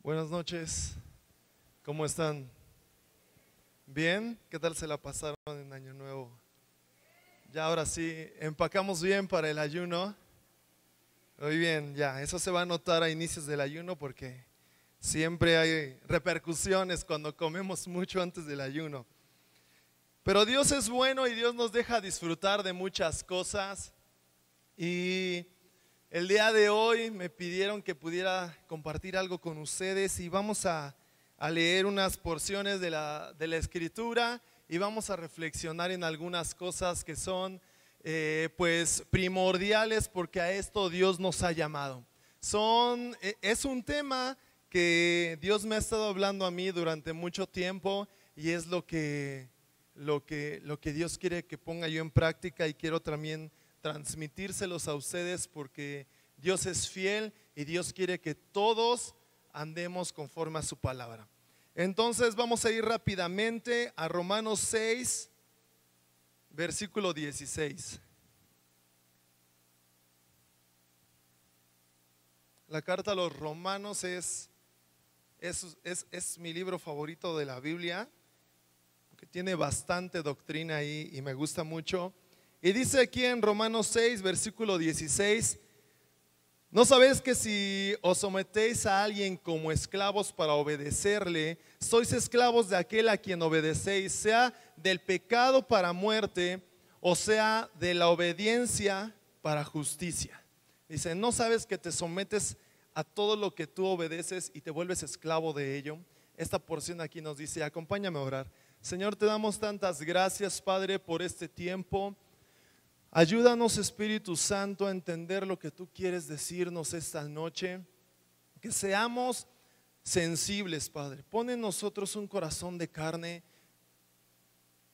Buenas noches, ¿cómo están? ¿Bien? ¿Qué tal se la pasaron en Año Nuevo? Ya ahora sí, empacamos bien para el ayuno. Muy bien, ya, eso se va a notar a inicios del ayuno porque siempre hay repercusiones cuando comemos mucho antes del ayuno. Pero Dios es bueno y Dios nos deja disfrutar de muchas cosas. Y el día de hoy me pidieron que pudiera compartir algo con ustedes y vamos a leer unas porciones de la escritura y vamos a reflexionar en algunas cosas que son pues primordiales porque a esto Dios nos ha llamado. Es un tema que Dios me ha estado hablando a mí durante mucho tiempo y es lo que Dios quiere que ponga yo en práctica y quiero también transmitírselos a ustedes porque Dios es fiel y Dios quiere que todos andemos conforme a su palabra. Entonces vamos a ir rápidamente a Romanos 6, versículo 16. La carta a los Romanos es mi libro favorito de la Biblia, que tiene bastante doctrina ahí y me gusta mucho. Y dice aquí en Romanos 6, versículo 16: ¿no sabéis que si os sometéis a alguien como esclavos para obedecerle, sois esclavos de aquel a quien obedecéis, sea del pecado para muerte, o sea de la obediencia para justicia? Dice, ¿no sabes que te sometes a todo lo que tú obedeces y te vuelves esclavo de ello? Esta porción aquí nos dice, acompáñame a orar. Señor, te damos tantas gracias, Padre, por este tiempo. Ayúdanos, Espíritu Santo, a entender lo que tú quieres decirnos esta noche. Que seamos sensibles, Padre. Pon en nosotros un corazón de carne.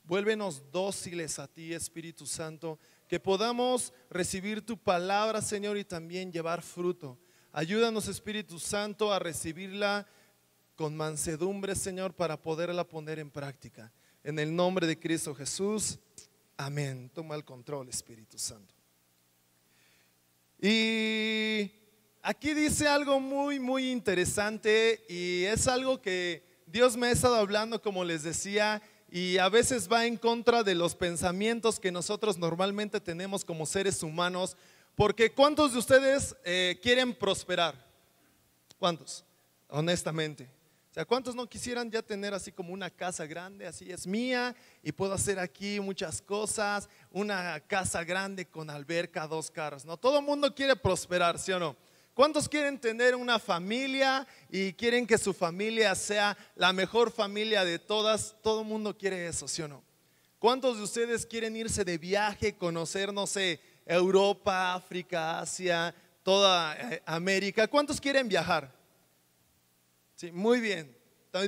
Vuélvenos dóciles a ti, Espíritu Santo. Que podamos recibir tu palabra, Señor, y también llevar fruto. Ayúdanos, Espíritu Santo, a recibirla con mansedumbre, Señor, para poderla poner en práctica. En el nombre de Cristo Jesús. Amén. Toma el control, Espíritu Santo. Y aquí dice algo muy interesante y es algo que Dios me ha estado hablando, como les decía, y a veces va en contra de los pensamientos que nosotros normalmente tenemos como seres humanos. Porque ¿cuántos de ustedes quieren prosperar? ¿Cuántos? Honestamente. O sea, ¿cuántos no quisieran ya tener así como una casa grande, así es mía y puedo hacer aquí muchas cosas, una casa grande con alberca, 2 carros? No, todo el mundo quiere prosperar, ¿sí o no? ¿Cuántos quieren tener una familia y quieren que su familia sea la mejor familia de todas? Todo el mundo quiere eso, ¿sí o no? ¿Cuántos de ustedes quieren irse de viaje, conocer, no sé, Europa, África, Asia, toda América? ¿Cuántos quieren viajar? Sí, muy bien.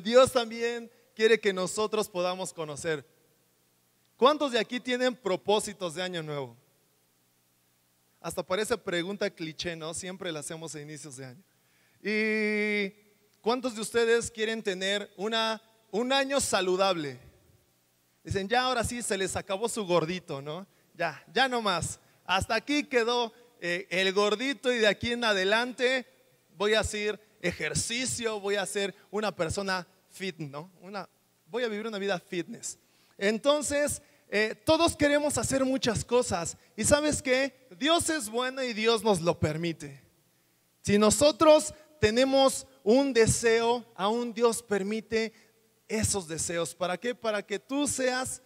Dios también quiere que nosotros podamos conocer. ¿Cuántos de aquí tienen propósitos de año nuevo? Hasta parece pregunta cliché, ¿no? Siempre la hacemos a inicios de año. ¿Y cuántos de ustedes quieren tener un año saludable? Dicen, ya ahora sí se les acabó su gordito, ¿no? Ya no más. Hasta aquí quedó el gordito y de aquí en adelante voy a hacer ejercicio, voy a ser una persona fit, ¿no? Voy a vivir una vida fitness. Entonces, todos queremos hacer muchas cosas. ¿Y sabes qué? Dios es bueno y Dios nos lo permite. Si nosotros tenemos un deseo, aún Dios permite esos deseos. ¿Para qué? Para que tú seas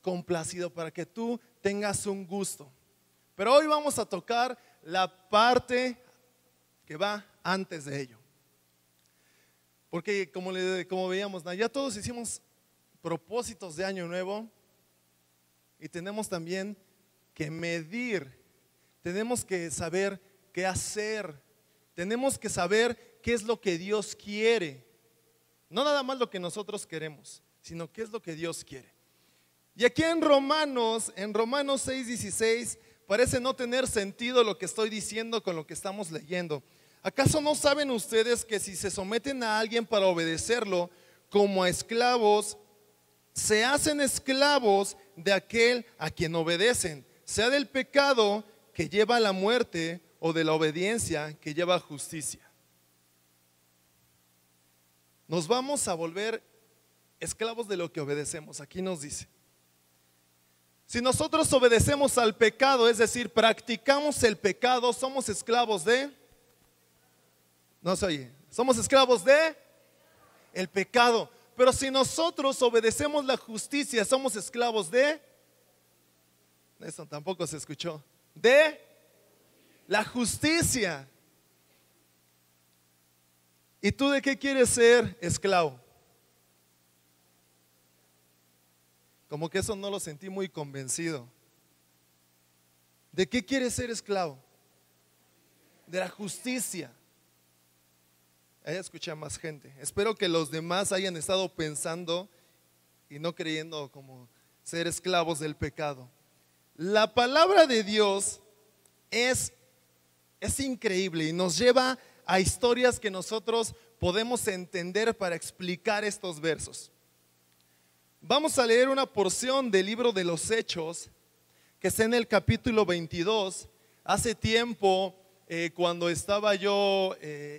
complacido, para que tú tengas un gusto. Pero hoy vamos a tocar la parte que va antes de ello. Porque como veíamos, ya todos hicimos propósitos de año nuevo y tenemos también que medir, tenemos que saber qué hacer, tenemos que saber qué es lo que Dios quiere. No nada más lo que nosotros queremos, sino qué es lo que Dios quiere. Y aquí en Romanos 6:16, parece no tener sentido lo que estoy diciendo con lo que estamos leyendo. ¿Acaso no saben ustedes que si se someten a alguien para obedecerlo como a esclavos, se hacen esclavos de aquel a quien obedecen, sea del pecado que lleva a la muerte o de la obediencia que lleva a justicia? nos vamos a volver esclavos de lo que obedecemos. Aquí nos dice: si nosotros obedecemos al pecado, es decir, practicamos el pecado, somos esclavos de, no se oye, somos esclavos de el pecado. Pero si nosotros obedecemos la justicia, somos esclavos de, eso tampoco se escuchó, de la justicia. ¿Y tú de qué quieres ser esclavo? Como que eso no lo sentí muy convencido. ¿De qué quieres ser esclavo? De la justicia. Ahí escuché a más gente. Espero que los demás hayan estado pensando y no creyendo como ser esclavos del pecado. La palabra de Dios es increíble y nos lleva a historias que nosotros podemos entender para explicar estos versos. Vamos a leer una porción del libro de los Hechos que está en el capítulo 22. Hace tiempo, cuando estaba yo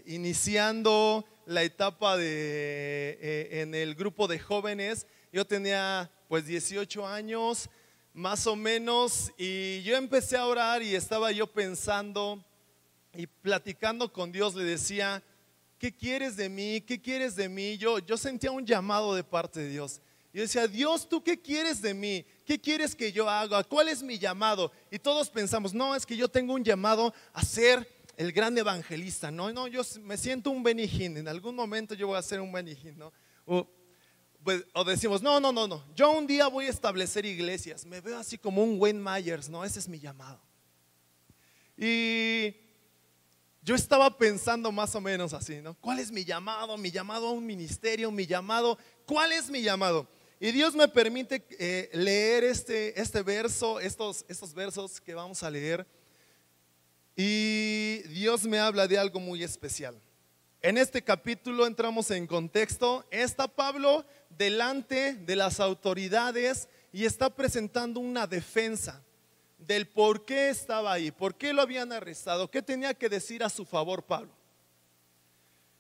iniciando la etapa en el grupo de jóvenes, yo tenía pues 18 años más o menos, y yo empecé a orar y estaba yo pensando y platicando con Dios. Le decía: ¿qué quieres de mí? ¿Qué quieres de mí? Yo sentía un llamado de parte de Dios. Yo decía: Dios, ¿tú qué quieres de mí? ¿Qué quieres que yo haga? ¿Cuál es mi llamado? Y todos pensamos: no, es que yo tengo un llamado a ser el gran evangelista. No, yo me siento un Benny Hinn. En algún momento yo voy a ser un Benny Hinn, ¿no? O decimos: no, yo un día voy a establecer iglesias. Me veo así como un Wayne Myers, ¿no? Ese es mi llamado. Y yo estaba pensando más o menos así, ¿no? ¿Cuál es mi llamado? Mi llamado a un ministerio, mi llamado. ¿Cuál es mi llamado? Y Dios me permite leer este verso, estos versos que vamos a leer. Y Dios me habla de algo muy especial. En este capítulo entramos en contexto. Está Pablo delante de las autoridades y está presentando una defensa del por qué estaba ahí, por qué lo habían arrestado, qué tenía que decir a su favor Pablo.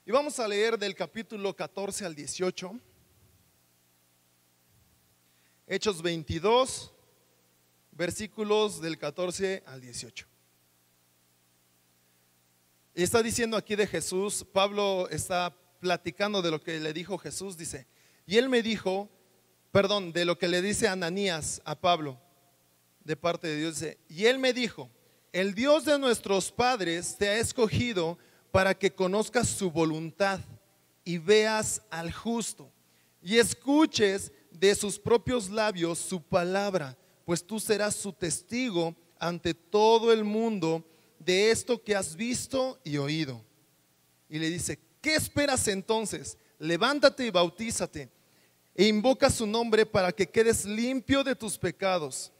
Y vamos a leer del capítulo 14 al 18. Hechos 22, versículos del 14 al 18. Y está diciendo aquí de Jesús. Pablo está platicando de lo que le dijo Jesús. Dice: y él me dijo, de lo que le dice Ananías a Pablo de parte de Dios. Dice: y él me dijo: el Dios de nuestros padres te ha escogido para que conozcas su voluntad y veas al justo y escuches de sus propios labios su palabra, pues tú serás su testigo ante todo el mundo de esto que has visto y oído. Y le dice: ¿qué esperas entonces? Levántate y bautízate e invoca su nombre para que quedes limpio de tus pecados.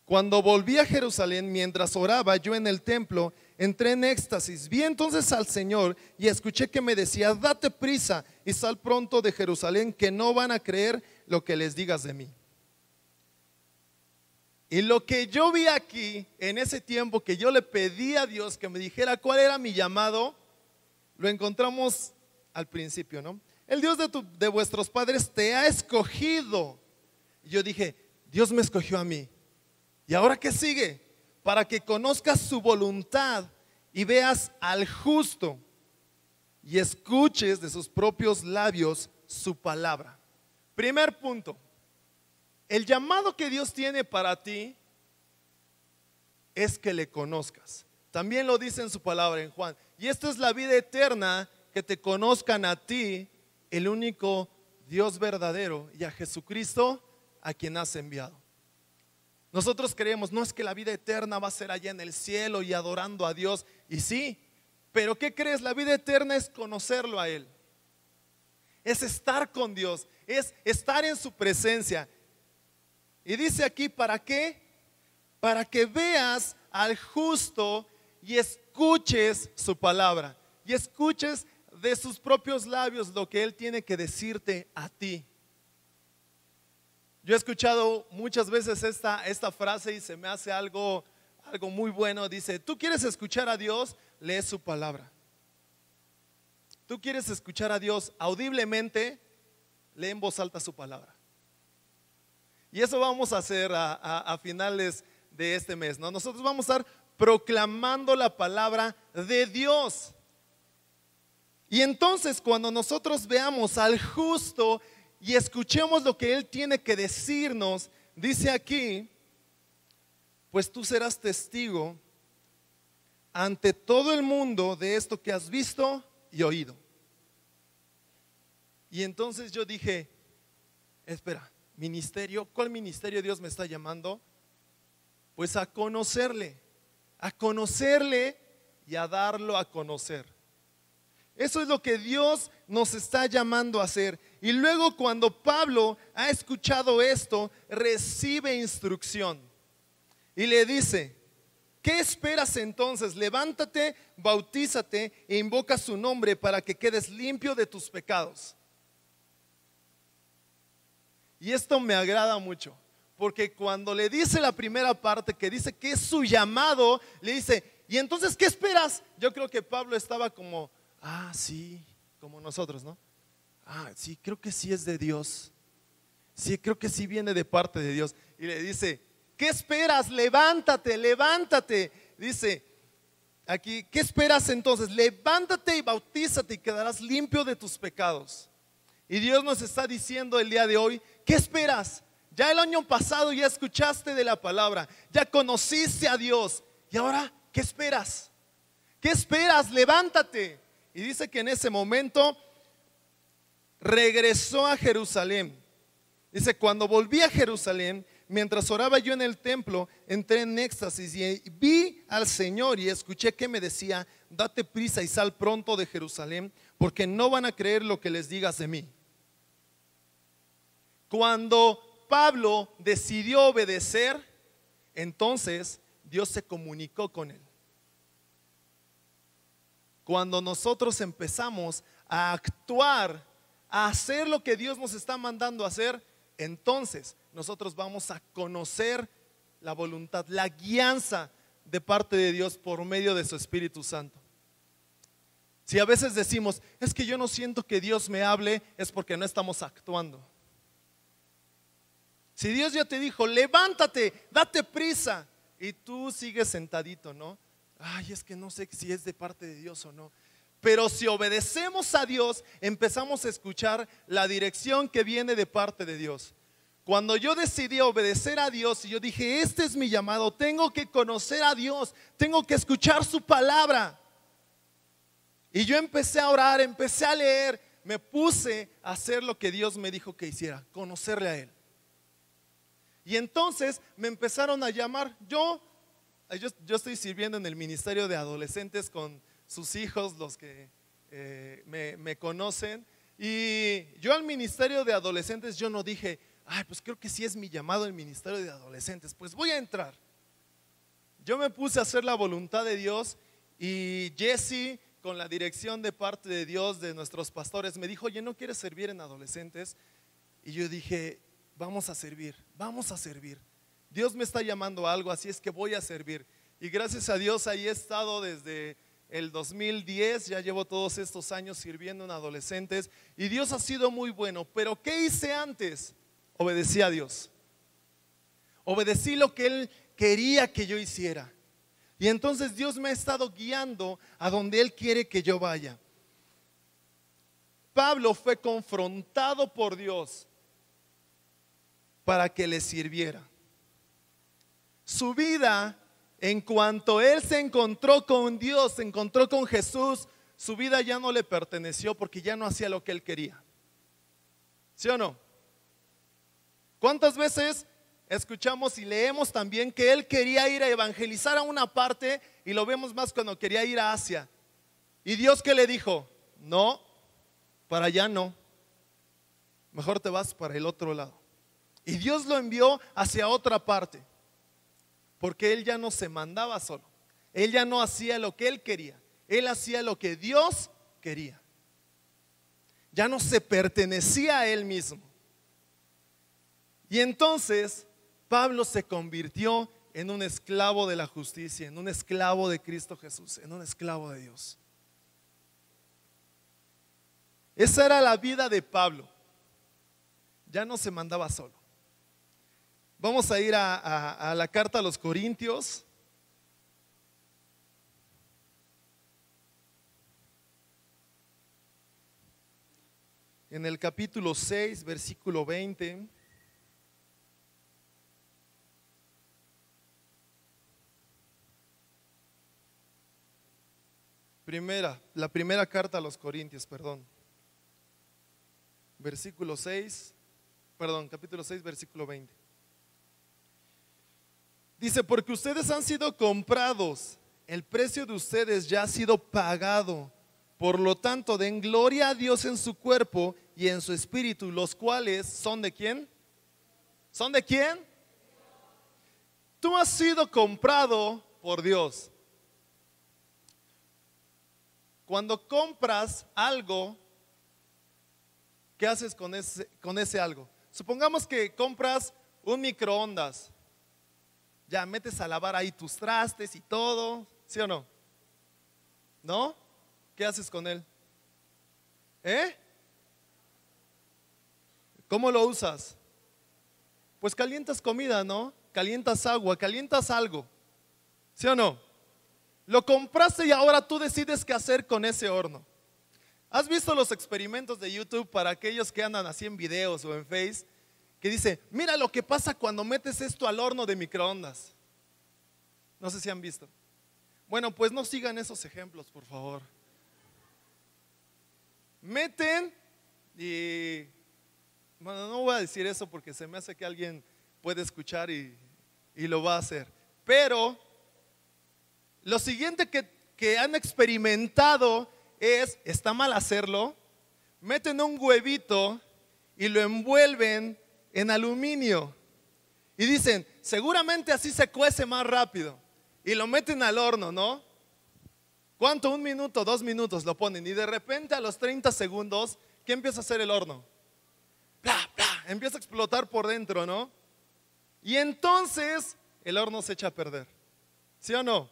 Cuando volví a Jerusalén, mientras oraba yo en el templo, entré en éxtasis. Vi entonces al Señor y escuché que me decía: date prisa y sal pronto de Jerusalén, que no van a creer lo que les digas de mí. Y lo que yo vi aquí en ese tiempo, que yo le pedí a Dios que me dijera cuál era mi llamado, lo encontramos al principio, ¿no? El Dios de vuestros padres te ha escogido. Y yo dije: Dios me escogió a mí. ¿Y ahora qué sigue? Para que conozcas su voluntad y veas al justo y escuches de sus propios labios su palabra. Primer punto: el llamado que Dios tiene para ti es que le conozcas. También lo dice en su palabra en Juan: y esta es la vida eterna, que te conozcan a ti, el único Dios verdadero, y a Jesucristo, a quien has enviado. Nosotros creemos: no, es que la vida eterna va a ser allá en el cielo y adorando a Dios. Y sí, pero ¿qué crees? La vida eterna es conocerlo a Él, es estar con Dios, es estar en su presencia. Y dice aquí: ¿para qué? Para que veas al justo y escuches su palabra, y escuches de sus propios labios lo que Él tiene que decirte a ti. Yo he escuchado muchas veces esta frase y se me hace algo muy bueno. Dice: ¿tú quieres escuchar a Dios? Lee su palabra. tú quieres escuchar a Dios audiblemente, lee en voz alta su palabra. Y eso vamos a hacer a finales de este mes, ¿no? Nosotros vamos a estar proclamando la palabra de Dios. Y entonces cuando nosotros veamos al justo y escuchemos lo que Él tiene que decirnos, dice aquí, pues tú serás testigo ante todo el mundo de esto que has visto y oído. Y entonces yo dije, espera, ministerio, ¿cuál ministerio Dios me está llamando? Pues a conocerle y a darlo a conocer. Eso es lo que Dios nos está llamando a hacer. Y luego cuando Pablo ha escuchado esto, recibe instrucción y le dice, ¿qué esperas entonces? Levántate, bautízate e invoca su nombre para que quedes limpio de tus pecados. Y esto me agrada mucho, porque cuando le dice la primera parte, que dice que es su llamado, le dice, ¿y entonces qué esperas? Yo creo que Pablo estaba como, sí, como nosotros, ¿no? Sí, creo que sí es de Dios. Sí, creo que sí viene de parte de Dios. Y le dice, ¿qué esperas? Levántate, levántate. Dice aquí, ¿qué esperas entonces? Levántate y bautízate y quedarás limpio de tus pecados. Y Dios nos está diciendo el día de hoy, ¿qué esperas? Ya el año pasado ya escuchaste de la palabra, ya conociste a Dios. Y ahora, ¿qué esperas? ¿Qué esperas? Levántate. Y dice que en ese momento regresó a Jerusalén. Dice, cuando volví a Jerusalén, mientras oraba yo en el templo, entré en éxtasis y vi al Señor y escuché que me decía, date prisa y sal pronto de Jerusalén, porque no van a creer lo que les digas de mí. Cuando Pablo decidió obedecer, entonces Dios se comunicó con él. Cuando nosotros empezamos a actuar, a hacer lo que Dios nos está mandando a hacer, entonces nosotros vamos a conocer la voluntad, la guianza de parte de Dios por medio de su Espíritu Santo. Si a veces decimos, es que yo no siento que Dios me hable, es porque no estamos actuando. Si Dios ya te dijo, levántate, date prisa, y tú sigues sentadito, ¿no? Es que no sé si es de parte de Dios o no. Pero si obedecemos a Dios, empezamos a escuchar la dirección que viene de parte de Dios. Cuando yo decidí obedecer a Dios y yo dije, este es mi llamado, tengo que conocer a Dios, tengo que escuchar su palabra. Y yo empecé a orar, empecé a leer, me puse a hacer lo que Dios me dijo que hiciera, conocerle a Él. Y entonces me empezaron a llamar. Yo estoy sirviendo en el ministerio de adolescentes con sus hijos, los que me conocen. Y yo al ministerio de adolescentes yo no dije, pues creo que sí es mi llamado el ministerio de adolescentes, pues voy a entrar. Yo me puse a hacer la voluntad de Dios y Jesse, con la dirección de parte de Dios, de nuestros pastores, me dijo, oye, ¿no quieres servir en adolescentes? Y yo dije, vamos a servir, vamos a servir. Dios me está llamando a algo, así es que voy a servir. Y gracias a Dios ahí he estado desde el 2010, ya llevo todos estos años sirviendo en adolescentes y Dios ha sido muy bueno. Pero ¿qué hice antes? Obedecí a Dios. Obedecí lo que Él quería que yo hiciera. Y entonces Dios me ha estado guiando a donde Él quiere que yo vaya. Pablo fue confrontado por Dios para que le sirviera. Su vida, en cuanto él se encontró con Dios, se encontró con Jesús, su vida ya no le perteneció porque ya no hacía lo que él quería. ¿Sí o no? ¿Cuántas veces escuchamos y leemos también que él quería ir a evangelizar a una parte y lo vemos más cuando quería ir a Asia? ¿Y Dios qué le dijo? No, para allá no, mejor te vas para el otro lado. Y Dios lo envió hacia otra parte, porque él ya no se mandaba solo, él ya no hacía lo que él quería, él hacía lo que Dios quería. Ya no se pertenecía a él mismo. Y entonces Pablo se convirtió en un esclavo de la justicia, en un esclavo de Cristo Jesús, en un esclavo de Dios. Esa era la vida de Pablo. Ya no se mandaba solo. Vamos a ir a la carta a los Corintios. En el capítulo 6, versículo 20. La primera carta a los Corintios, versículo 6, capítulo 6, versículo 20. Dice, porque ustedes han sido comprados, el precio de ustedes ya ha sido pagado. Por lo tanto, den gloria a Dios en su cuerpo y en su espíritu, los cuales son ¿de quién? ¿Son de quién? Tú has sido comprado por Dios. Cuando compras algo, ¿qué haces con ese algo? Supongamos que compras un microondas. Ya metes a lavar ahí tus trastes y todo, ¿sí o no? ¿No? ¿Qué haces con él? ¿Cómo lo usas? Pues calientas comida, ¿no? Calientas agua, calientas algo, ¿sí o no? Lo compraste y ahora tú decides qué hacer con ese horno. ¿Has visto los experimentos de YouTube para aquellos que andan así en videos o en Face? Que dice, mira lo que pasa cuando metes esto al horno de microondas. No sé si han visto. Bueno, pues no sigan esos ejemplos, por favor. Meten y... Bueno, no voy a decir eso porque se me hace que alguien puede escuchar y lo va a hacer. Pero lo siguiente que han experimentado es, está mal hacerlo, meten un huevito y lo envuelven en aluminio y dicen, seguramente así se cuece más rápido, y lo meten al horno, ¿no? ¿Cuánto? 1 minuto, 2 minutos lo ponen y de repente a los 30 segundos, ¿qué empieza a hacer el horno? ¡Bla, bla! Empieza a explotar por dentro, ¿no? Y entonces el horno se echa a perder, ¿sí o no?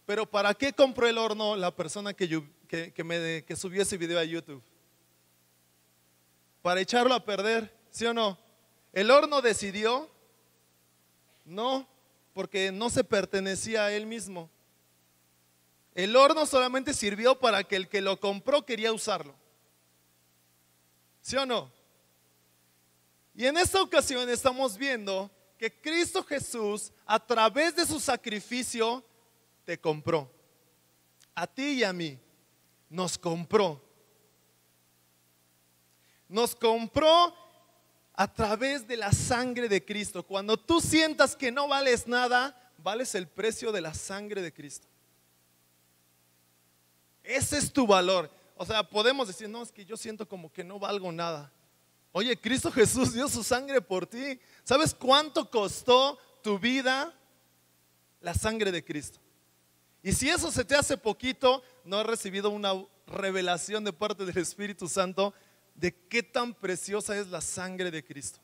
Pero ¿para qué compró el horno la persona que subió ese video a YouTube? ¿Para echarlo a perder? ¿Sí o no? ¿El horno decidió? No, porque no se pertenecía a él mismo. El horno solamente sirvió para que el que lo compró quería usarlo. ¿Sí o no? Y en esta ocasión estamos viendo que Cristo Jesús, a través de su sacrificio, te compró. A ti y a mí. Nos compró. Nos compró a través de la sangre de Cristo. Cuando tú sientas que no vales nada, vales el precio de la sangre de Cristo. Ese es tu valor. O sea, podemos decir, no, es que yo siento como que no valgo nada. Oye, Cristo Jesús dio su sangre por ti. ¿Sabes cuánto costó tu vida? La sangre de Cristo. Y si eso se te hace poquito, no has recibido una revelación de parte del Espíritu Santo de qué tan preciosa es la sangre de Cristo.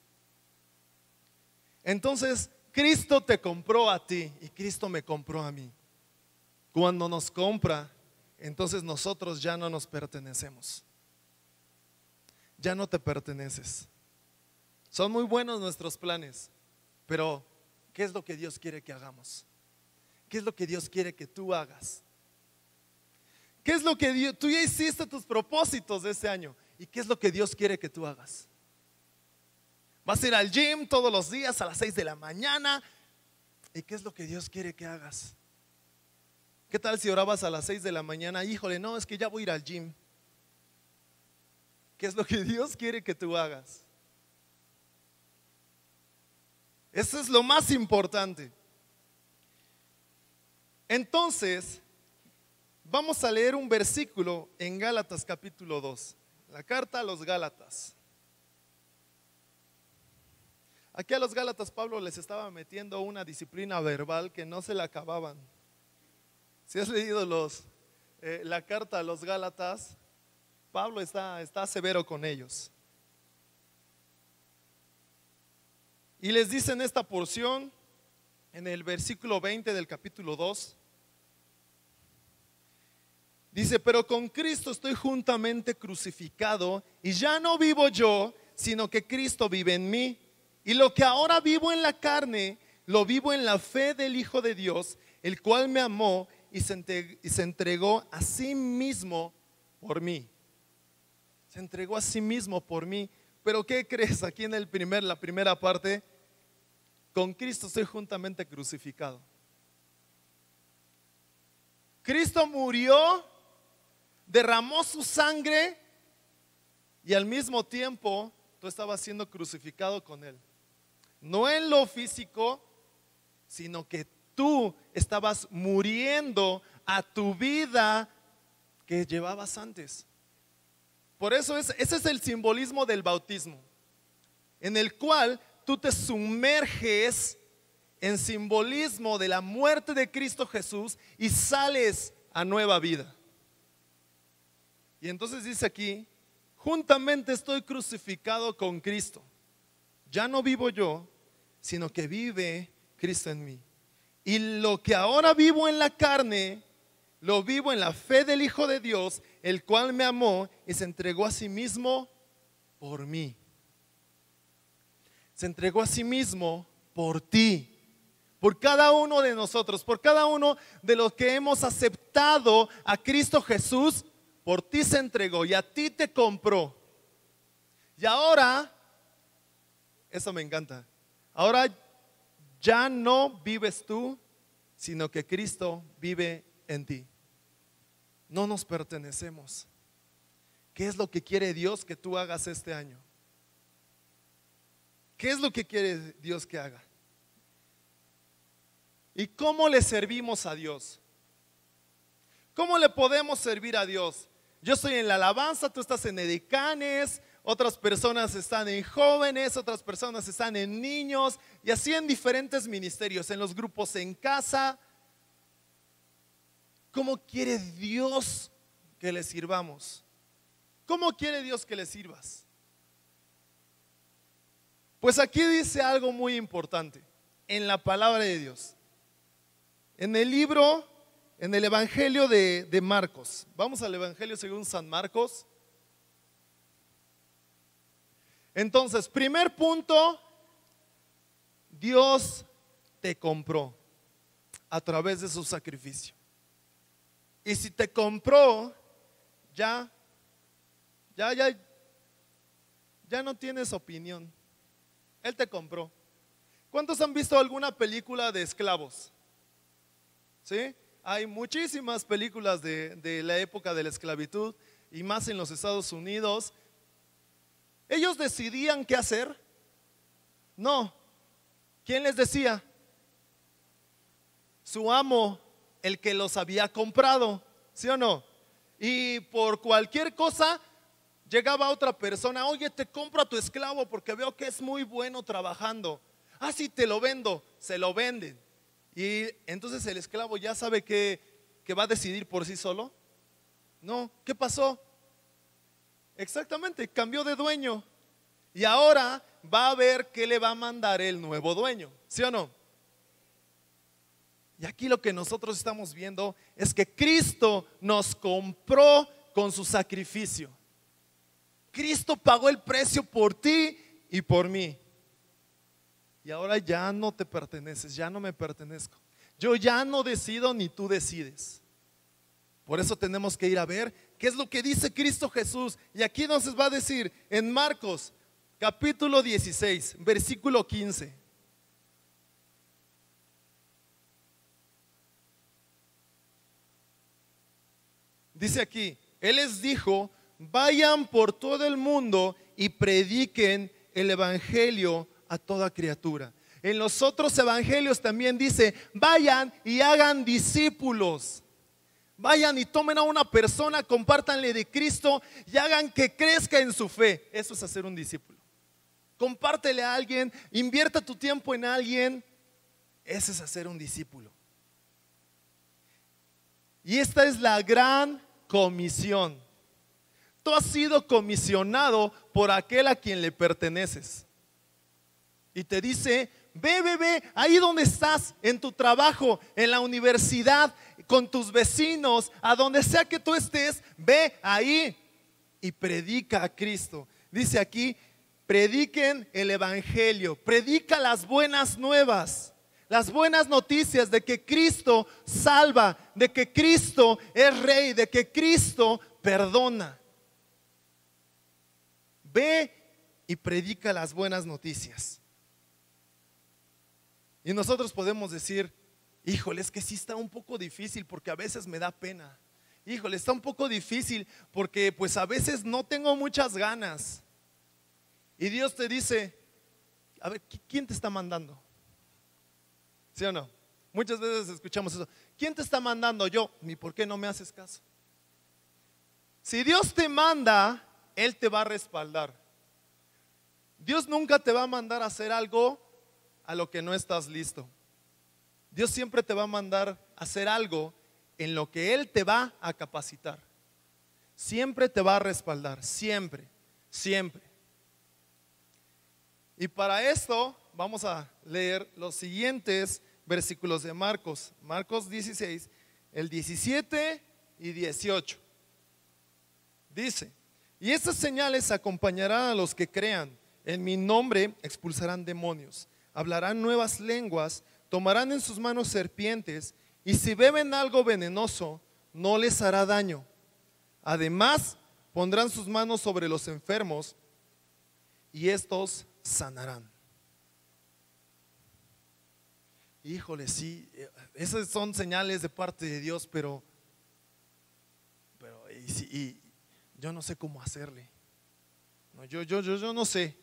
Entonces, Cristo te compró a ti y Cristo me compró a mí. Cuando nos compra, entonces nosotros ya no nos pertenecemos. Ya no te perteneces. Son muy buenos nuestros planes, pero ¿qué es lo que Dios quiere que hagamos? ¿Qué es lo que Dios quiere que tú hagas? ¿Qué es lo que tú ya hiciste tus propósitos de este año? ¿Y qué es lo que Dios quiere que tú hagas? ¿Vas a ir al gym todos los días a las 6 de la mañana? ¿Y qué es lo que Dios quiere que hagas? ¿Qué tal si orabas a las 6 de la mañana? Híjole, no, es que ya voy a ir al gym. ¿Qué es lo que Dios quiere que tú hagas? Eso es lo más importante. Entonces, vamos a leer un versículo en Gálatas capítulo 2, la carta a los Gálatas. Aquí a los Gálatas Pablo les estaba metiendo una disciplina verbal que no se la acababan. Si has leído la carta a los Gálatas, Pablo está severo con ellos. Y les dice en esta porción, en el versículo 20 del capítulo 2, Dice, pero con Cristo estoy juntamente crucificado y ya no vivo yo, sino que Cristo vive en mí. Y lo que ahora vivo en la carne, lo vivo en la fe del Hijo de Dios, el cual me amó y se entregó a sí mismo por mí. Se entregó a sí mismo por mí. Pero ¿qué crees? Aquí en la primera parte, con Cristo estoy juntamente crucificado. Cristo murió, derramó su sangre y al mismo tiempo tú estabas siendo crucificado con Él. No en lo físico, sino que tú estabas muriendo a tu vida que llevabas antes. Por eso ese es el simbolismo del bautismo, en el cual tú te sumerges en simbolismo de la muerte de Cristo Jesús y sales a nueva vida. Y entonces dice aquí, juntamente estoy crucificado con Cristo. Ya no vivo yo, sino que vive Cristo en mí. Y lo que ahora vivo en la carne, lo vivo en la fe del Hijo de Dios, el cual me amó y se entregó a sí mismo por mí. Se entregó a sí mismo por ti, por cada uno de nosotros, por cada uno de los que hemos aceptado a Cristo Jesús. Por ti se entregó y a ti te compró. Y ahora, eso me encanta, ahora ya no vives tú, sino que Cristo vive en ti. No nos pertenecemos. ¿Qué es lo que quiere Dios que tú hagas este año? ¿Qué es lo que quiere Dios que haga? ¿Y cómo le servimos a Dios? ¿Cómo le podemos servir a Dios? Yo estoy en la alabanza, tú estás en Edecanes, otras personas están en jóvenes, otras personas están en niños y así en diferentes ministerios, en los grupos en casa. ¿Cómo quiere Dios que le sirvamos? ¿Cómo quiere Dios que le sirvas? Pues aquí dice algo muy importante en la palabra de Dios. En el Evangelio de Marcos. Vamos al Evangelio según San Marcos. Entonces, primer punto, Dios te compró a través de su sacrificio. Y si te compró, ya no tienes opinión. Él te compró. ¿Cuántos han visto alguna película de esclavos? ¿Sí? Hay muchísimas películas de la época de la esclavitud y más en los Estados Unidos. ¿Ellos decidían qué hacer? No. ¿Quién les decía? Su amo, el que los había comprado, ¿sí o no? Y por cualquier cosa llegaba otra persona, oye, te compro a tu esclavo porque veo que es muy bueno trabajando. Ah, sí, te lo vendo, se lo venden. Y entonces el esclavo ya sabe que va a decidir por sí solo. No, ¿qué pasó? Exactamente, cambió de dueño. Y ahora va a ver qué le va a mandar el nuevo dueño, ¿sí o no? Y aquí lo que nosotros estamos viendo es que Cristo nos compró con su sacrificio. Cristo pagó el precio por ti y por mí. Y ahora ya no te perteneces, ya no me pertenezco. Yo ya no decido ni tú decides. Por eso tenemos que ir a ver qué es lo que dice Cristo Jesús. Y aquí nos va a decir en Marcos capítulo 16, versículo 15. Dice aquí, Él les dijo, vayan por todo el mundo y prediquen el evangelio a toda criatura. En los otros evangelios también dice, vayan y hagan discípulos. Vayan y tomen a una persona, compártanle de Cristo y hagan que crezca en su fe. Eso es hacer un discípulo. Compártele a alguien, invierta tu tiempo en alguien. Eso es hacer un discípulo. Y esta es la gran comisión. Tú has sido comisionado por aquel a quien le perteneces. Y te dice, ve, ahí donde estás, en tu trabajo, en la universidad, con tus vecinos, a donde sea que tú estés, ve ahí y predica a Cristo. Dice aquí, prediquen el evangelio, predica las buenas nuevas, las buenas noticias de que Cristo salva, de que Cristo es rey, de que Cristo perdona. Ve y predica las buenas noticias. Y nosotros podemos decir, híjole, es que sí está un poco difícil porque a veces me da pena. Híjole, está un poco difícil porque pues a veces no tengo muchas ganas. Y Dios te dice, a ver, ¿quién te está mandando? ¿Sí o no? Muchas veces escuchamos eso. ¿Quién te está mandando? Yo. ¿Y por qué no me haces caso? Si Dios te manda, Él te va a respaldar. Dios nunca te va a mandar a hacer algo a lo que no estás listo. Dios siempre te va a mandar a hacer algo en lo que Él te va a capacitar. Siempre te va a respaldar, siempre, siempre. Y para esto vamos a leer los siguientes versículos de Marcos. Marcos 16, el 17 y 18. Dice, y estas señales acompañarán a los que crean. En mi nombre expulsarán demonios, hablarán nuevas lenguas, tomarán en sus manos serpientes, y si beben algo venenoso, no les hará daño. Además, pondrán sus manos sobre los enfermos, y estos sanarán. Híjole, sí, esas son señales de parte de Dios, pero y yo no sé cómo hacerle. No, yo no sé.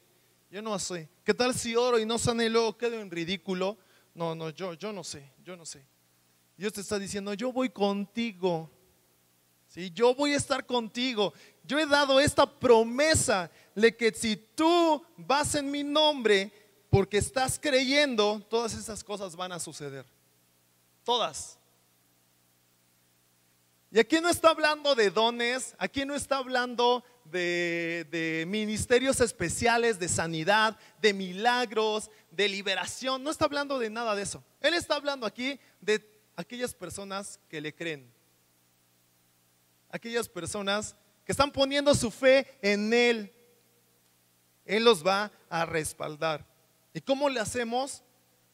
Yo no sé. ¿Qué tal si oro y no sane y luego quedo en ridículo? No, yo no sé. Dios te está diciendo, yo voy contigo. ¿Sí? Yo voy a estar contigo. Yo he dado esta promesa de que si tú vas en mi nombre, porque estás creyendo, todas esas cosas van a suceder. Todas. Y aquí no está hablando de dones, aquí no está hablando de ministerios especiales, de sanidad, de milagros, de liberación. No está hablando de nada de eso. Él está hablando aquí de aquellas personas que le creen. Aquellas personas que están poniendo su fe en Él. Él los va a respaldar. ¿Y cómo le hacemos?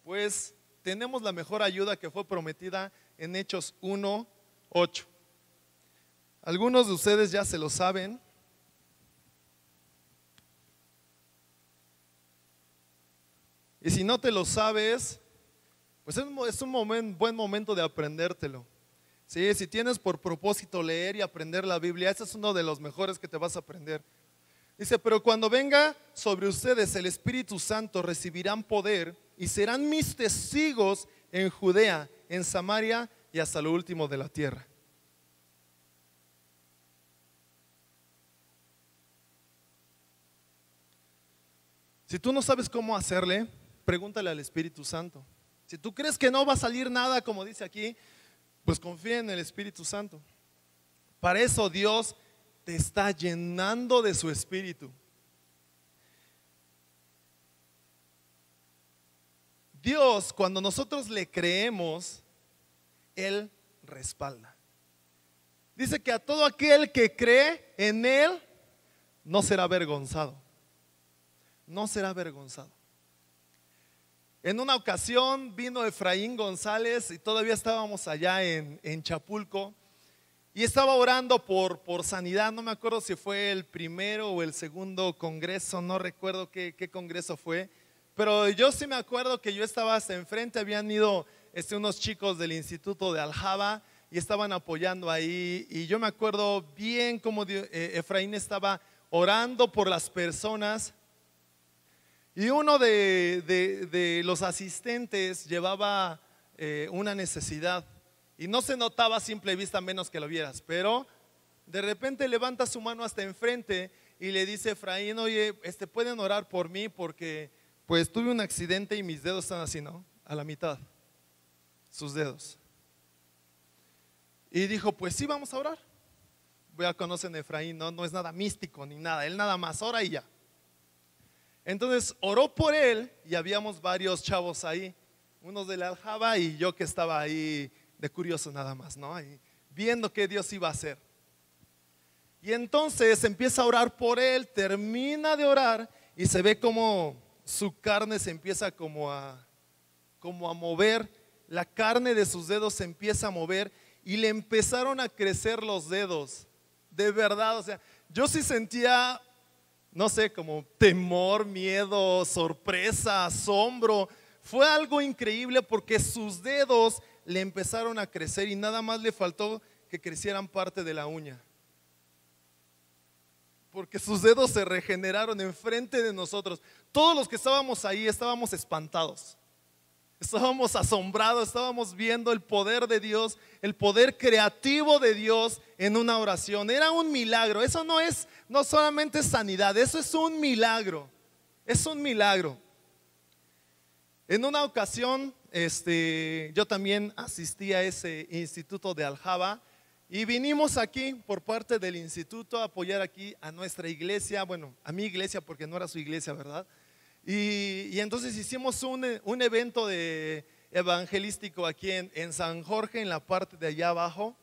Pues tenemos la mejor ayuda que fue prometida en Hechos 1:8. Algunos de ustedes ya se lo saben. Y si no te lo sabes, pues es un buen momento de aprendértelo. ¿Sí? Si tienes por propósito leer y aprender la Biblia, ese es uno de los mejores que te vas a aprender. Dice, pero cuando venga sobre ustedes el Espíritu Santo, recibirán poder y serán mis testigos en Judea, en Samaria y hasta lo último de la tierra. Si tú no sabes cómo hacerle, pregúntale al Espíritu Santo. Si tú crees que no va a salir nada, como dice aquí, pues confía en el Espíritu Santo. Para eso Dios te está llenando de su Espíritu. Dios, cuando nosotros le creemos, Él respalda. Dice que a todo aquel que cree en Él, no será avergonzado. No será avergonzado. En una ocasión vino Efraín González y todavía estábamos allá en Chapulco y estaba orando por sanidad. No me acuerdo si fue el primero o el segundo congreso, no recuerdo qué congreso fue, pero yo sí me acuerdo que yo estaba hasta enfrente. Habían ido unos chicos del Instituto de Aljaba y estaban apoyando ahí, y yo me acuerdo bien cómo Efraín estaba orando por las personas. Y uno de los asistentes llevaba una necesidad y no se notaba a simple vista, menos que lo vieras, pero de repente levanta su mano hasta enfrente y le dice a Efraín, oye, ¿pueden orar por mí? Porque pues tuve un accidente y mis dedos están así, ¿no? A la mitad, sus dedos. Y dijo, pues sí, vamos a orar. Ya conocen a Efraín, no es nada místico ni nada, él nada más ora y ya. Entonces oró por él y habíamos varios chavos ahí, unos de la aljaba y yo que estaba ahí de curioso nada más, ¿no? Ahí, viendo qué Dios iba a hacer. Y entonces empieza a orar por él, termina de orar y se ve como su carne se empieza como a mover, la carne de sus dedos se empieza a mover y le empezaron a crecer los dedos, de verdad, o sea, yo sí sentía, no sé, como temor, miedo, sorpresa, asombro. Fue algo increíble porque sus dedos le empezaron a crecer y nada más le faltó que crecieran parte de la uña. Porque sus dedos se regeneraron enfrente de nosotros. Todos los que estábamos ahí estábamos espantados. Estábamos asombrados, estábamos viendo el poder de Dios, el poder creativo de Dios en una oración. Era un milagro. Eso no solamente es sanidad, eso es un milagro. Es un milagro. En una ocasión, yo también asistí a ese instituto de Aljaba y vinimos aquí por parte del instituto a apoyar aquí a nuestra iglesia, bueno, a mi iglesia porque no era su iglesia, ¿verdad? Y entonces hicimos un evento evangelístico aquí en San Jorge, en la parte de allá abajo.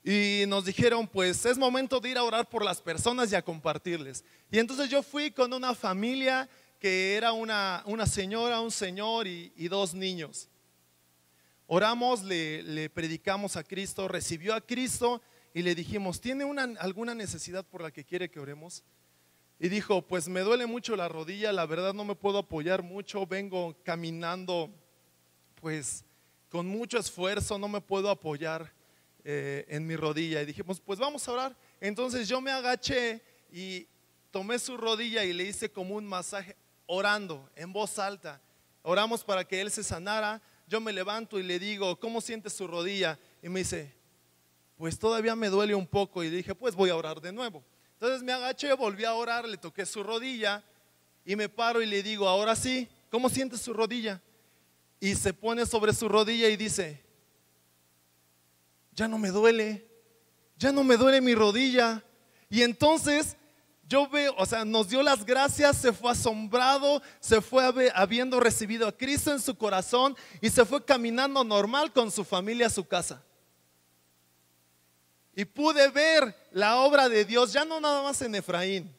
Y nos dijeron, pues es momento de ir a orar por las personas y a compartirles. Y entonces yo fui con una familia que era una señora, un señor y dos niños. Oramos, le predicamos a Cristo, recibió a Cristo y le dijimos, ¿tiene alguna necesidad por la que quiere que oremos? Y dijo, pues me duele mucho la rodilla, la verdad no me puedo apoyar mucho, vengo caminando pues con mucho esfuerzo, no me puedo apoyar en mi rodilla. Y dijimos, pues vamos a orar. Entonces yo me agaché y tomé su rodilla y le hice como un masaje orando en voz alta. Oramos para que él se sanara. Yo me levanto y le digo, ¿cómo siente su rodilla? Y me dice, pues todavía me duele un poco. Y dije, pues voy a orar de nuevo. Entonces me agaché, volví a orar, le toqué su rodilla y me paro y le digo, ahora sí, ¿cómo siente su rodilla? Y se pone sobre su rodilla y dice, ya no me duele mi rodilla. Y entonces yo veo, o sea, nos dio las gracias, se fue asombrado, se fue habiendo recibido a Cristo en su corazón y se fue caminando normal con su familia a su casa. Y pude ver la obra de Dios, ya no nada más en Efraín,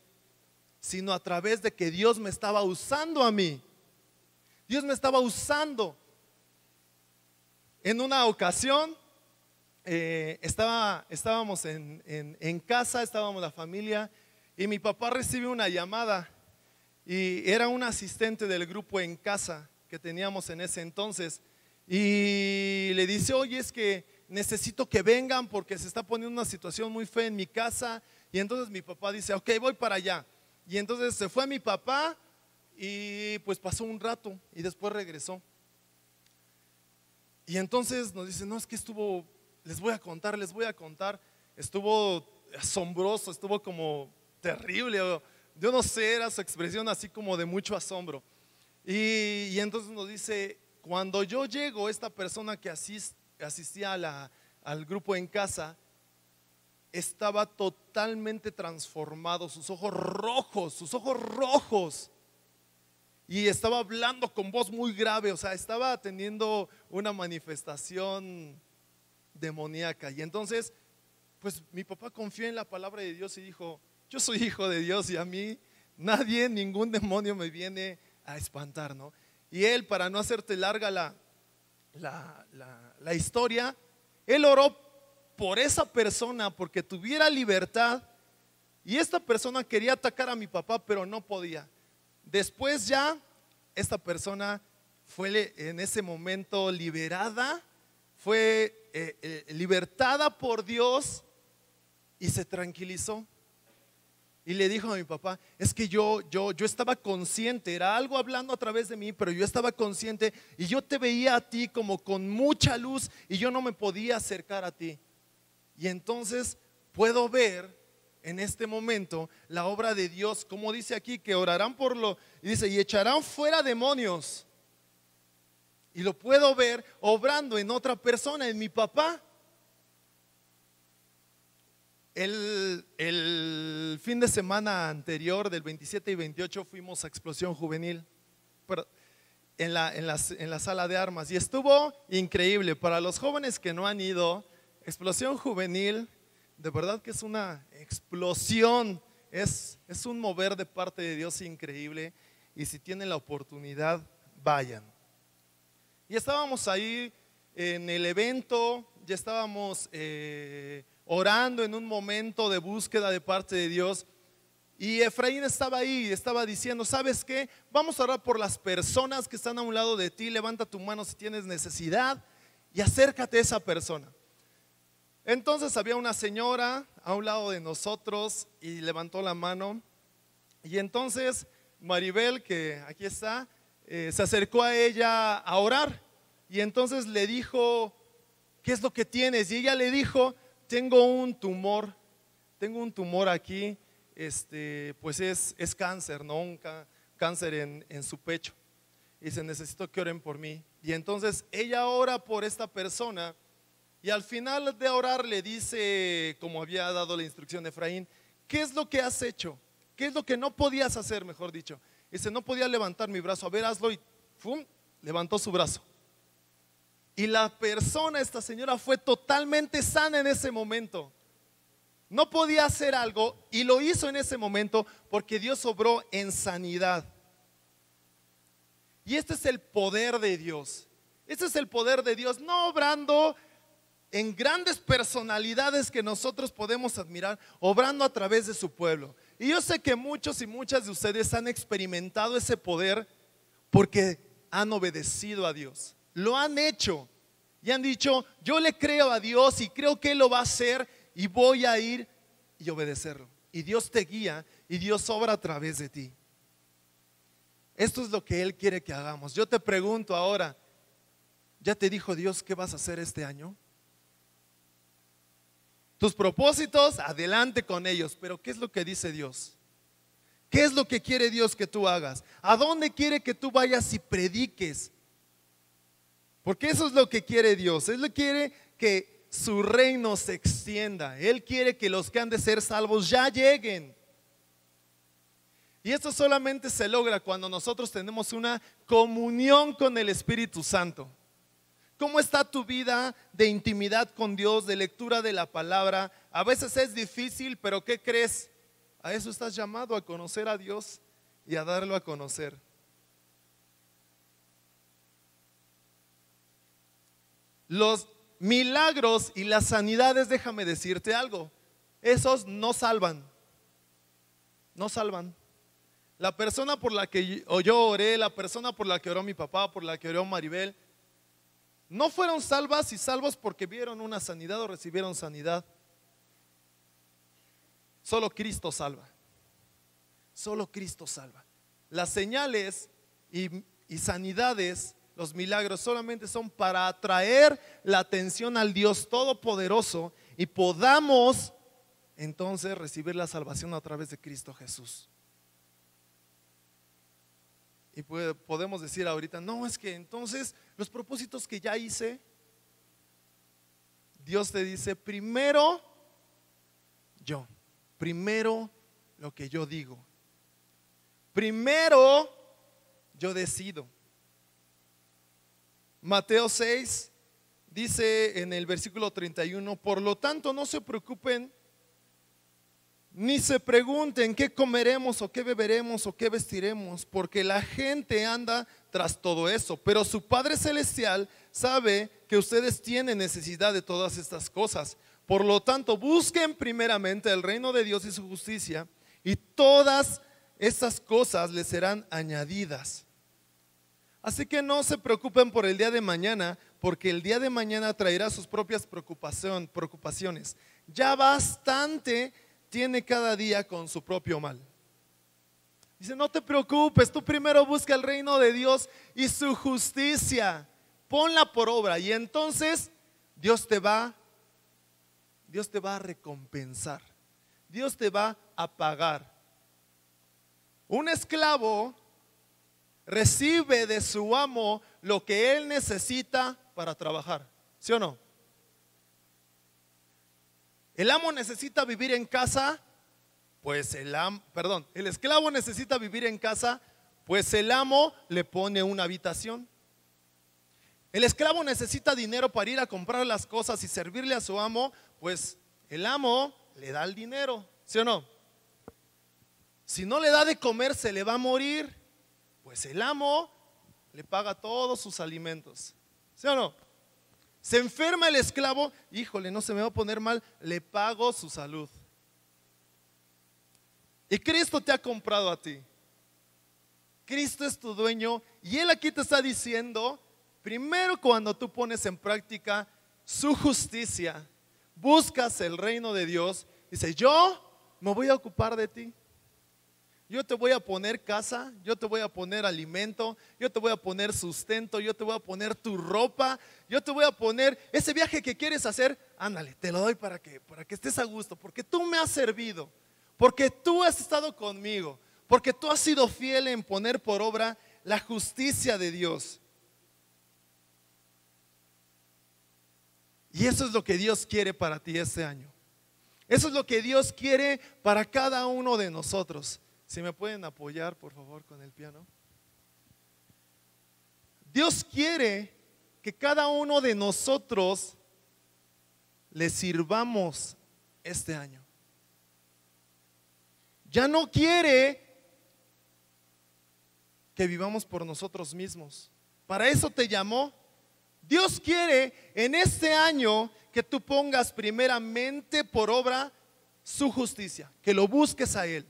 sino a través de que Dios me estaba usando a mí. Dios me estaba usando. En una ocasión estábamos en casa, estábamos la familia y mi papá recibe una llamada y era un asistente del grupo en casa que teníamos en ese entonces y le dice, oye, es que necesito que vengan porque se está poniendo una situación muy fea en mi casa. Y entonces mi papá dice, ok, voy para allá. Y entonces se fue mi papá y pues pasó un rato y después regresó. Y entonces nos dice, no, es que les voy a contar, estuvo asombroso, estuvo como terrible, yo no sé, era su expresión así como de mucho asombro. Y entonces nos dice, cuando yo llego, esta persona que asistía al grupo en casa estaba totalmente transformado, sus ojos rojos, y estaba hablando con voz muy grave, o sea, estaba teniendo una manifestación demoníaca. Y entonces, pues mi papá confió en la palabra de Dios y dijo, yo soy hijo de Dios y a mí ningún demonio me viene a espantar, ¿no? Y él, para no hacerte larga la historia, él oró por esa persona porque tuviera libertad y esta persona quería atacar a mi papá pero no podía. Después ya esta persona fue en ese momento liberada, fue libertada por Dios y se tranquilizó. Y le dijo a mi papá, es que yo estaba consciente, era algo hablando a través de mí, pero yo estaba consciente y yo te veía a ti como con mucha luz y yo no me podía acercar a ti. Y entonces puedo ver en este momento la obra de Dios, como dice aquí, que orarán y dice, y echarán fuera demonios. Y lo puedo ver obrando en otra persona, en mi papá. El el fin de semana anterior, del 27 y 28, fuimos a Explosión Juvenil en la sala de armas y estuvo increíble. Para los jóvenes que no han ido, Explosión Juvenil, de verdad que es una explosión, es un mover de parte de Dios increíble, y si tienen la oportunidad, vayan. Y estábamos ahí en el evento, ya estábamos orando en un momento de búsqueda de parte de Dios, y Efraín estaba ahí, estaba diciendo: ¿sabes qué? Vamos a orar por las personas que están a un lado de ti. Levanta tu mano si tienes necesidad y acércate a esa persona. Entonces había una señora a un lado de nosotros y levantó la mano, y entonces Maribel, que aquí está, se acercó a ella a orar, y entonces le dijo: ¿qué es lo que tienes? Y ella le dijo: tengo un tumor aquí, pues es cáncer, ¿no? Un cáncer en su pecho. Y dice: necesito que oren por mí. Y entonces ella ora por esta persona, y al final de orar le dice, como había dado la instrucción de Efraín: ¿qué es lo que has hecho? ¿Qué es lo que no podías hacer, mejor dicho? Dice: no podía levantar mi brazo. A ver, hazlo. Y ¡fum!, levantó su brazo. Y la persona, esta señora, fue totalmente sana en ese momento. No podía hacer algo y lo hizo en ese momento porque Dios obró en sanidad. Y este es el poder de Dios. Este es el poder de Dios, no obrando en grandes personalidades que nosotros podemos admirar, obrando a través de su pueblo. Y yo sé que muchos y muchas de ustedes han experimentado ese poder porque han obedecido a Dios. Lo han hecho y han dicho: yo le creo a Dios y creo que Él lo va a hacer, y voy a ir y obedecerlo. Y Dios te guía y Dios obra a través de ti. Esto es lo que Él quiere que hagamos. Yo te pregunto ahora: ¿ya te dijo Dios qué vas a hacer este año? Tus propósitos, adelante con ellos, pero ¿qué es lo que dice Dios? ¿Qué es lo que quiere Dios que tú hagas? ¿A dónde quiere que tú vayas y prediques? Porque eso es lo que quiere Dios. Él quiere que su reino se extienda. Él quiere que los que han de ser salvos ya lleguen. Y esto solamente se logra cuando nosotros tenemos una comunión con el Espíritu Santo. ¿Cómo está tu vida de intimidad con Dios, de lectura de la palabra? A veces es difícil, pero ¿qué crees? A eso estás llamado, a conocer a Dios y a darlo a conocer. Los milagros y las sanidades, déjame decirte algo, esos no salvan. No salvan. La persona por la que yo oré, la persona por la que oró mi papá, por la que oró Maribel, no fueron salvas y salvos porque vieron una sanidad o recibieron sanidad. Solo Cristo salva. Solo Cristo salva. Las señales y sanidades, los milagros, solamente son para atraer la atención al Dios Todopoderoso y podamos entonces recibir la salvación a través de Cristo Jesús. Y podemos decir ahorita: no, es que entonces los propósitos que ya hice. Dios te dice: primero yo, primero lo que yo digo, primero yo decido. Mateo 6 dice en el versículo 31: por lo tanto no se preocupen ni se pregunten qué comeremos o qué beberemos o qué vestiremos, porque la gente anda tras todo eso, pero su Padre Celestial sabe que ustedes tienen necesidad de todas estas cosas. Por lo tanto, busquen primeramente el reino de Dios y su justicia, y todas estas cosas les serán añadidas. Así que no se preocupen por el día de mañana, porque el día de mañana traerá sus propias preocupaciones. Ya bastante tiene cada día con su propio mal. Dice: no te preocupes, tú primero busca el reino de Dios y su justicia, ponla por obra, y entonces Dios te va a recompensar, Dios te va a pagar. Un esclavo recibe de su amo lo que él necesita para trabajar, ¿sí o no? El amo necesita vivir en casa, pues el esclavo necesita vivir en casa, pues el amo le pone una habitación. El esclavo necesita dinero para ir a comprar las cosas y servirle a su amo, pues el amo le da el dinero, ¿sí o no? Si no le da de comer, se le va a morir, pues el amo le paga todos sus alimentos, ¿sí o no? Se enferma el esclavo, híjole, no se me va a poner mal, le pago su salud. Y Cristo te ha comprado a ti. Cristo es tu dueño y Él aquí te está diciendo, primero cuando tú pones en práctica su justicia, buscas el reino de Dios, dice, yo me voy a ocupar de ti. Yo te voy a poner casa, yo te voy a poner alimento, yo te voy a poner sustento, yo te voy a poner tu ropa, yo te voy a poner ese viaje que quieres hacer, ándale, te lo doy para que estés a gusto, porque tú me has servido, porque tú has estado conmigo, porque tú has sido fiel en poner por obra la justicia de Dios. Y eso es lo que Dios quiere para ti este año. Eso es lo que Dios quiere para cada uno de nosotros. Si me pueden apoyar, por favor, con el piano. Dios quiere que cada uno de nosotros le sirvamos este año. Ya no quiere que vivamos por nosotros mismos. Para eso te llamó. Dios quiere en este año que tú pongas primeramente por obra su justicia, que lo busques a Él.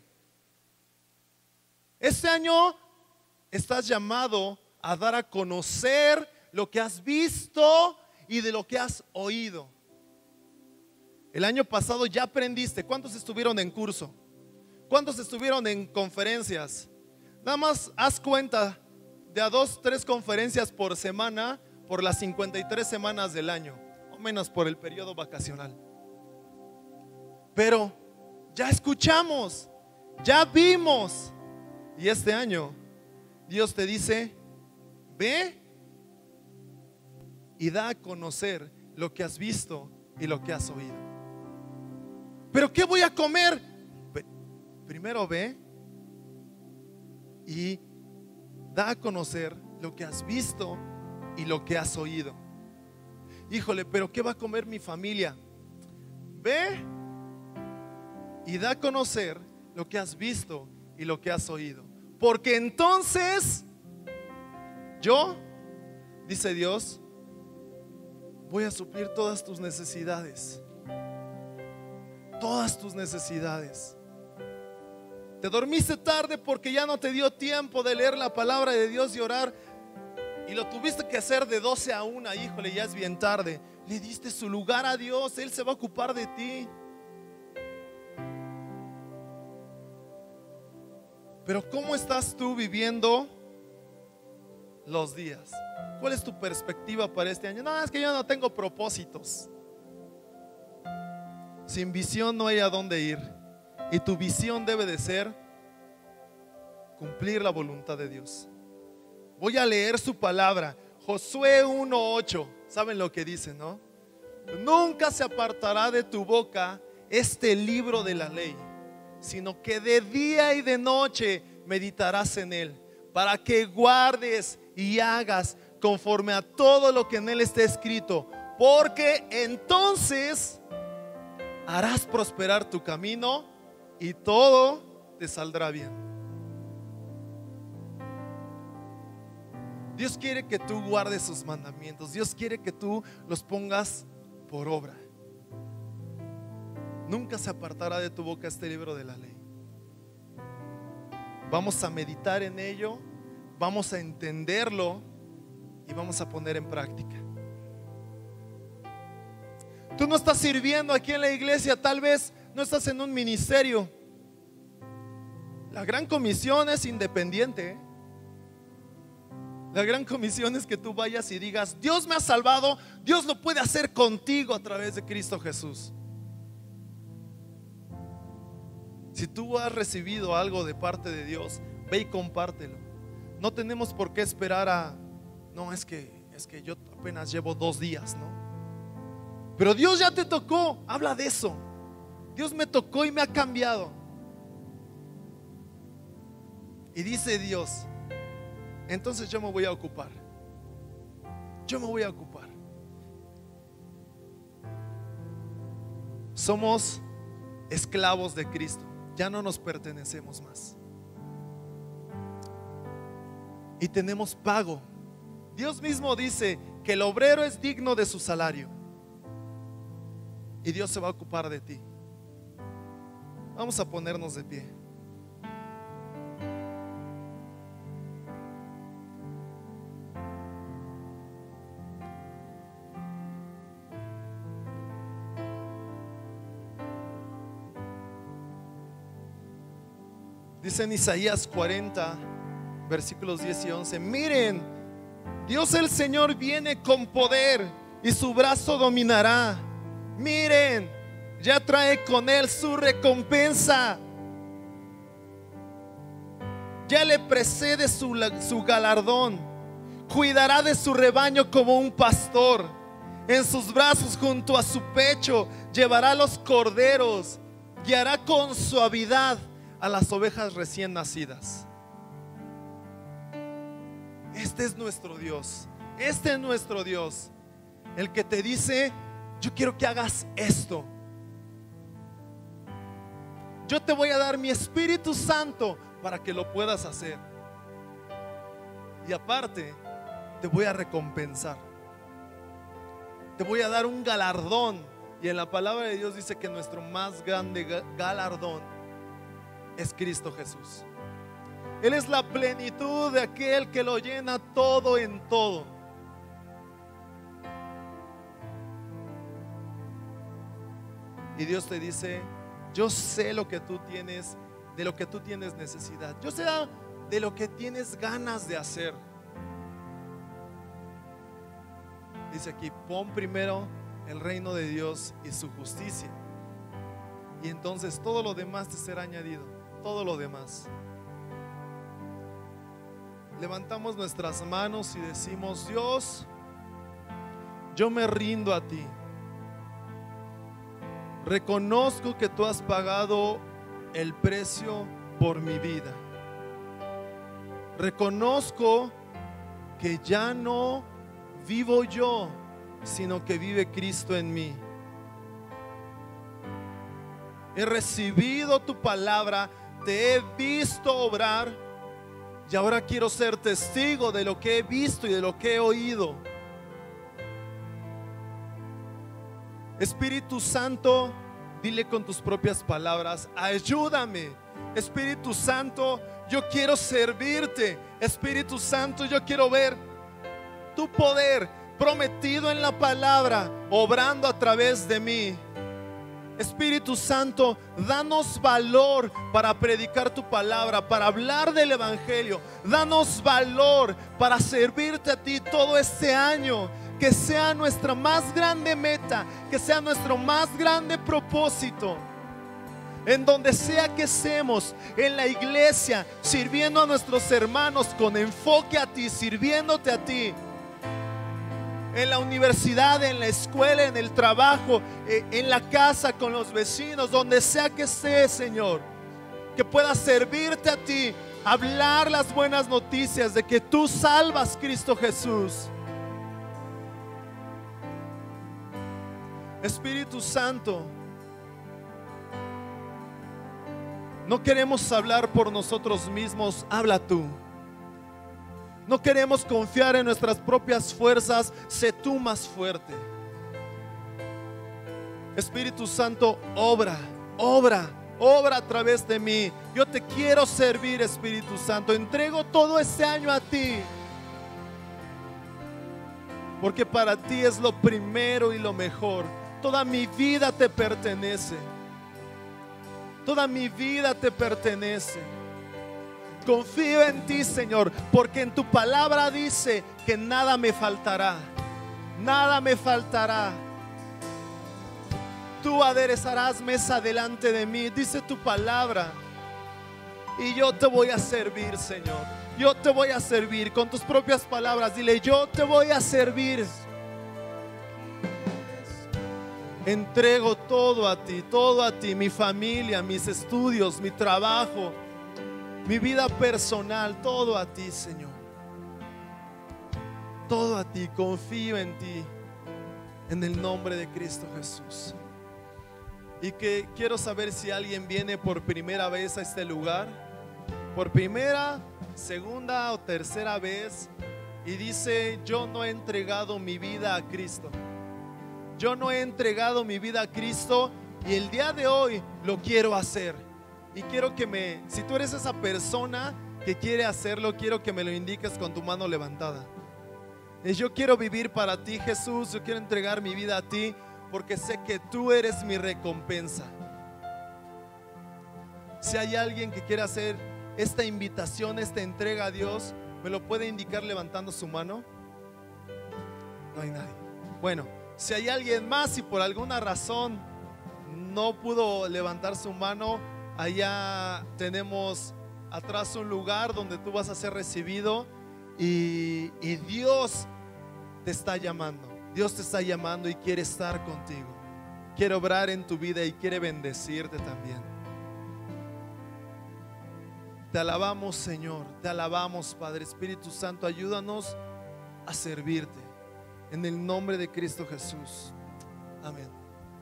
Este año estás llamado a dar a conocer lo que has visto y de lo que has oído. El año pasado ya aprendiste. ¿Cuántos estuvieron en curso? ¿Cuántos estuvieron en conferencias? Nada más haz cuenta de a 2, 3 conferencias por semana por las 53 semanas del año, o menos por el periodo vacacional. Pero ya escuchamos, ya vimos. Y este año Dios te dice, ve y da a conocer lo que has visto y lo que has oído. ¿Pero qué voy a comer? Primero ve y da a conocer lo que has visto y lo que has oído. Híjole, pero ¿qué va a comer mi familia? Ve y da a conocer lo que has visto y lo que has oído. Porque entonces yo, dice Dios, voy a suplir todas tus necesidades. Todas tus necesidades. Te dormiste tarde porque ya no te dio tiempo de leer la palabra de Dios y orar, y lo tuviste que hacer de 12 a 1, híjole, ya es bien tarde. Le diste su lugar a Dios, Él se va a ocupar de ti. Pero ¿cómo estás tú viviendo los días? ¿Cuál es tu perspectiva para este año? No, es que yo no tengo propósitos. Sin visión no hay a dónde ir. Y tu visión debe de ser cumplir la voluntad de Dios. Voy a leer su palabra, Josué 1:8. ¿Saben lo que dice, no? Nunca se apartará de tu boca este libro de la ley, sino que de día y de noche meditarás en él, para que guardes y hagas conforme a todo lo que en él está escrito, porque entonces harás prosperar tu camino y todo te saldrá bien. Dios quiere que tú guardes sus mandamientos. Dios quiere que tú los pongas por obra. Nunca se apartará de tu boca este libro de la ley. Vamos a meditar en ello, vamos a entenderlo y vamos a poner en práctica. Tú no estás sirviendo aquí en la iglesia, tal vez no estás en un ministerio. La gran comisión es independiente, ¿eh? La gran comisión es que tú vayas y digas, Dios me ha salvado, Dios lo puede hacer contigo a través de Cristo Jesús. Si tú has recibido algo de parte de Dios, ve y compártelo. No tenemos por qué esperar a, no, es que yo apenas llevo 2 días, ¿no? Pero Dios ya te tocó, habla de eso. Dios me tocó y me ha cambiado. Y dice Dios, entonces yo me voy a ocupar. Yo me voy a ocupar. Somos esclavos de Cristo. Ya no nos pertenecemos más. Y tenemos pago. Dios mismo dice que el obrero es digno de su salario. Y Dios se va a ocupar de ti. Vamos a ponernos de pie. Dice en Isaías 40, versículos 10 y 11: miren, Dios el Señor viene con poder y su brazo dominará. Miren, ya trae con él su recompensa. Ya le precede su galardón. Cuidará de su rebaño como un pastor. En sus brazos junto a su pecho llevará los corderos. Guiará con suavidad a las ovejas recién nacidas. Este es nuestro Dios. Este es nuestro Dios, el que te dice: yo quiero que hagas esto. Yo te voy a dar mi Espíritu Santo para que lo puedas hacer. Y aparte, te voy a recompensar. Te voy a dar un galardón. Y en la palabra de Dios dice que nuestro más grande galardón es Cristo Jesús. Él es la plenitud de aquel que lo llena todo en todo. Y Dios te dice: yo sé lo que tú tienes, de lo que tú tienes necesidad. Yo sé de lo que tienes ganas de hacer. Dice aquí: pon primero el reino de Dios y su justicia, y entonces todo lo demás te será añadido. Todo lo demás. Levantamos nuestras manos y decimos: Dios, yo me rindo a ti. Reconozco que tú has pagado el precio por mi vida. Reconozco que ya no vivo yo, sino que vive Cristo en mí. He recibido tu palabra, te he visto obrar, y ahora quiero ser testigo de lo que he visto y de lo que he oído. Espíritu Santo, dile con tus propias palabras: ayúdame. Espíritu Santo, yo quiero servirte. Espíritu Santo, yo quiero ver tu poder prometido en la palabra obrando a través de mí. Espíritu Santo, danos valor para predicar tu palabra, para hablar del evangelio. Danos valor para servirte a ti todo este año. Que sea nuestra más grande meta, que sea nuestro más grande propósito. En donde sea que estemos, en la iglesia, sirviendo a nuestros hermanos con enfoque a ti, sirviéndote a ti. En la universidad, en la escuela, en el trabajo, en la casa, con los vecinos, donde sea que estés, Señor, que pueda servirte a ti, hablar las buenas noticias de que tú salvas, Cristo Jesús. Espíritu Santo, no queremos hablar por nosotros mismos, habla tú. No queremos confiar en nuestras propias fuerzas, sé tú más fuerte. Espíritu Santo, obra a través de mí. Yo te quiero servir, Espíritu Santo. Entrego todo este año a ti, porque para ti es lo primero y lo mejor. Toda mi vida te pertenece. Toda mi vida te pertenece. Confío en ti, Señor, porque en tu palabra dice que nada me faltará. Nada me faltará. Tú aderezarás mesa delante de mí, dice tu palabra. Y yo te voy a servir, Señor. Yo te voy a servir. Con tus propias palabras, dile: yo te voy a servir. Entrego todo a ti, mi familia, mis estudios, mi trabajo. mi vida personal, todo a ti, Señor. Todo a ti, confío en ti, en el nombre de Cristo Jesús. Y que quiero saber si alguien viene por primera vez a este lugar, por primera, segunda o tercera vez, y dice: yo no he entregado mi vida a Cristo. Yo no he entregado mi vida a Cristo y el día de hoy lo quiero hacer. Y quiero que si tú eres esa persona que quiere hacerlo, quiero que me lo indiques con tu mano levantada. Yo quiero vivir para ti, Jesús. Yo quiero entregar mi vida a ti, porque sé que tú eres mi recompensa. Si hay alguien que quiera hacer esta invitación, esta entrega a Dios, ¿me lo puede indicar levantando su mano? No hay nadie. Bueno, si hay alguien más y por alguna razón no pudo levantar su mano, allá tenemos atrás un lugar donde tú vas a ser recibido, y Dios te está llamando. Dios te está llamando y quiere estar contigo. Quiere obrar en tu vida y quiere bendecirte también. Te alabamos, Señor. Te alabamos, Padre. Espíritu Santo, ayúdanos a servirte. En el nombre de Cristo Jesús. Amén.